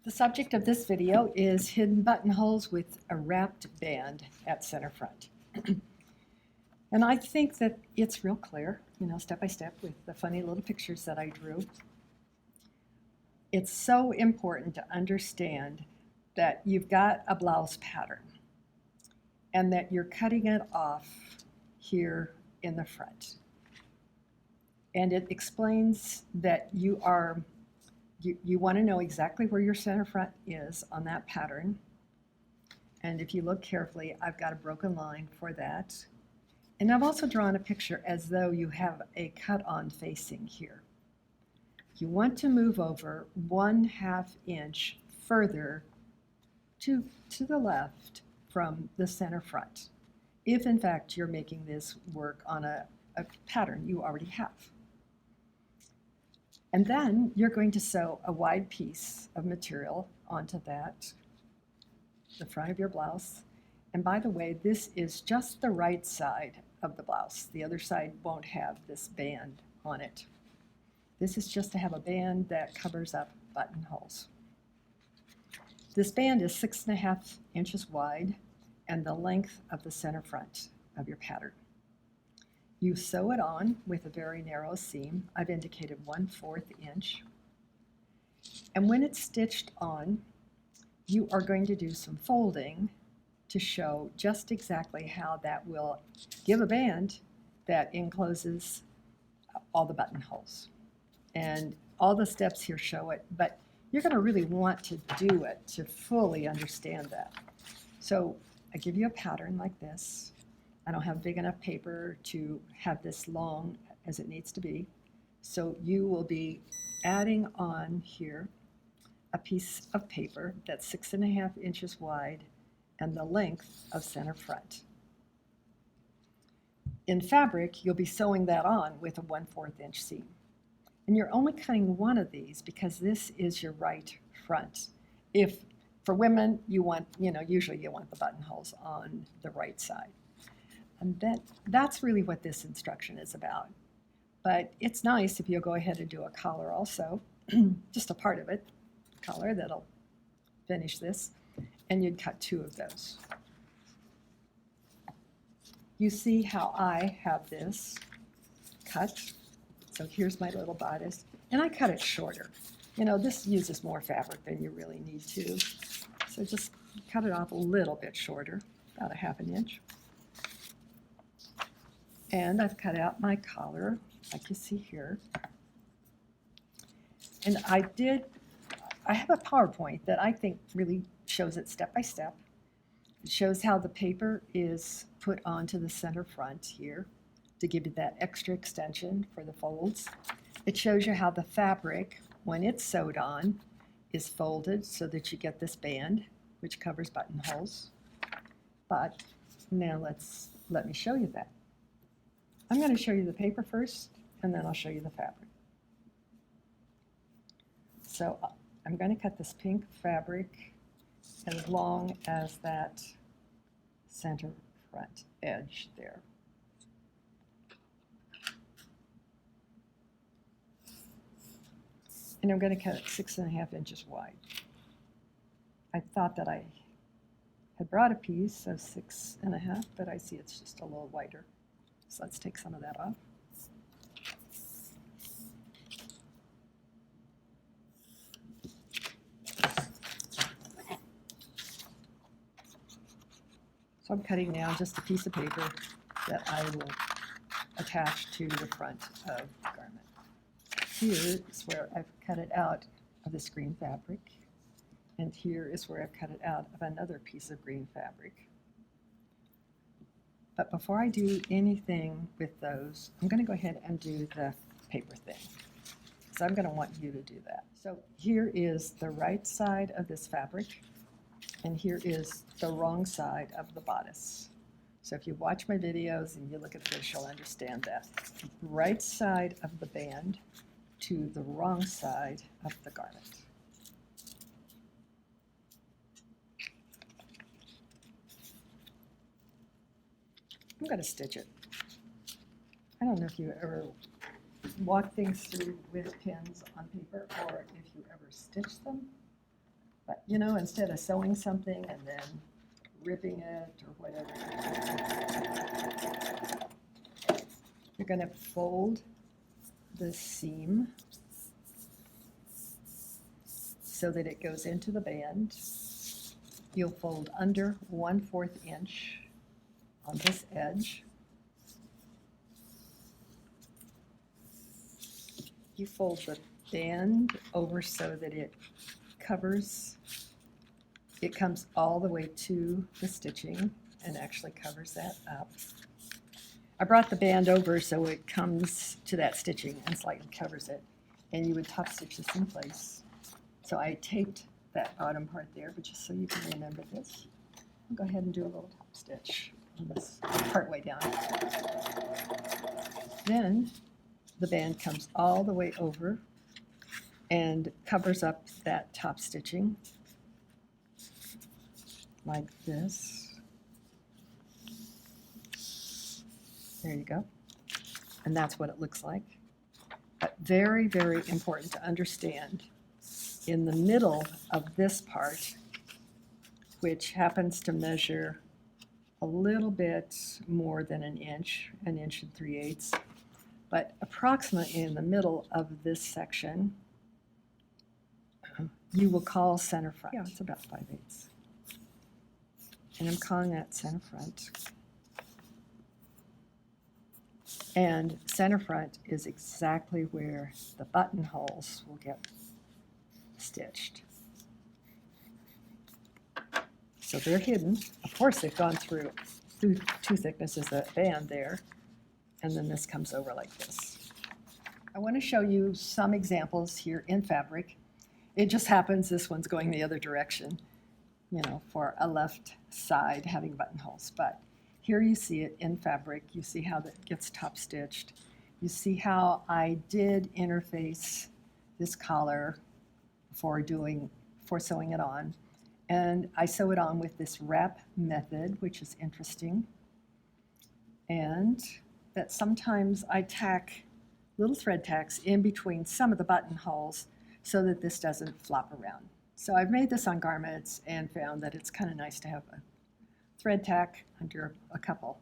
The subject of this video is hidden buttonholes with a wrapped band at center front. And I think that it's real clear, step by step with the funny little pictures that I drew. It's so important to understand that you've got a blouse pattern and that you're cutting it off here in the front. And it explains that you want to know exactly where your center front is on that pattern. And if you look carefully, I've got a broken line for that. And I've also drawn a picture as though you have a cut-on facing here. You want to move over 1/2 inch further to the left from the center front, if in fact you're making this work on a pattern you already have. And then you're going to sew a wide piece of material onto that, the front of your blouse. And by the way, this is just the right side of the blouse. The other side won't have this band on it. This is just to have a band that covers up buttonholes. This band is 6.5 inches wide and the length of the center front of your pattern. You sew it on with a very narrow seam. I've indicated 1/4 inch. And when it's stitched on, you are going to do some folding to show just exactly how that will give a band that encloses all the buttonholes. And all the steps here show it, but you're going to really want to do it to fully understand that. So I give you a pattern like this. I don't have big enough paper to have this long as it needs to be. So you will be adding on here a piece of paper that's 6.5 inches wide and the length of center front. In fabric, you'll be sewing that on with a 1/4 inch seam. And you're only cutting one of these because this is your right front. If for women, you want, usually you want the buttonholes on the right side. And that's really what this instruction is about. But it's nice if you'll go ahead and do a collar also, just a part of it, collar that'll finish this, and you'd cut 2 of those. You see how I have this cut. So here's my little bodice, and I cut it shorter. This uses more fabric than you really need to. So just cut it off a little bit shorter, about 1/2 inch. And I've cut out my collar, like you see here. And I have a PowerPoint that I think really shows it step by step. It shows how the paper is put onto the center front here to give you that extra extension for the folds. It shows you how the fabric, when it's sewed on, is folded so that you get this band, which covers buttonholes. But now let me show you that. I'm going to show you the paper first, and then I'll show you the fabric. So I'm going to cut this pink fabric as long as that center front edge there. And I'm going to cut it 6.5 inches wide. I thought that I had brought a piece of 6.5, but I see it's just a little wider. So let's take some of that off. So I'm cutting now just a piece of paper that I will attach to the front of the garment. Here is where I've cut it out of this green fabric, and here is where I've cut it out of another piece of green fabric. But before I do anything with those, I'm going to go ahead and do the paper thing. So I'm going to want you to do that. So here is the right side of this fabric, and here is the wrong side of the bodice. So if you watch my videos and you look at this, you'll understand that. Right side of the band to the wrong side of the garment. I'm going to stitch it. I don't know if you ever walk things through with pins on paper or if you ever stitch them. But you know, instead of sewing something and then ripping it or whatever, you're going to fold the seam so that it goes into the band. You'll fold under 1/4 inch on this edge. You fold the band over so that it covers, it comes all the way to the stitching and actually covers that up. I brought the band over so it comes to that stitching and slightly covers it, and you would top stitch this in place. So I taped that bottom part there, but just so you can remember this, I'll go ahead and do a little top stitch on this part way down. Then the band comes all the way over and covers up that top stitching like this. There you go. And that's what it looks like. But very, very important to understand, in the middle of this part, which happens to measure a little bit more than an inch and 3/8, but approximately in the middle of this section, you will call center front. Yeah, it's about 5/8. And I'm calling that center front. And center front is exactly where the buttonholes will get stitched. So they're hidden. Of course, they've gone through two thicknesses of band there, and then this comes over like this. I want to show you some examples here in fabric. It just happens this one's going the other direction, you know, for a left side having buttonholes. But here you see it in fabric. You see how that gets top stitched. You see how I did interface this collar for sewing it on. And I sew it on with this wrap method, which is interesting. And that sometimes I tack little thread tacks in between some of the buttonholes so that this doesn't flop around. So I've made this on garments and found that it's kind of nice to have a thread tack under a couple.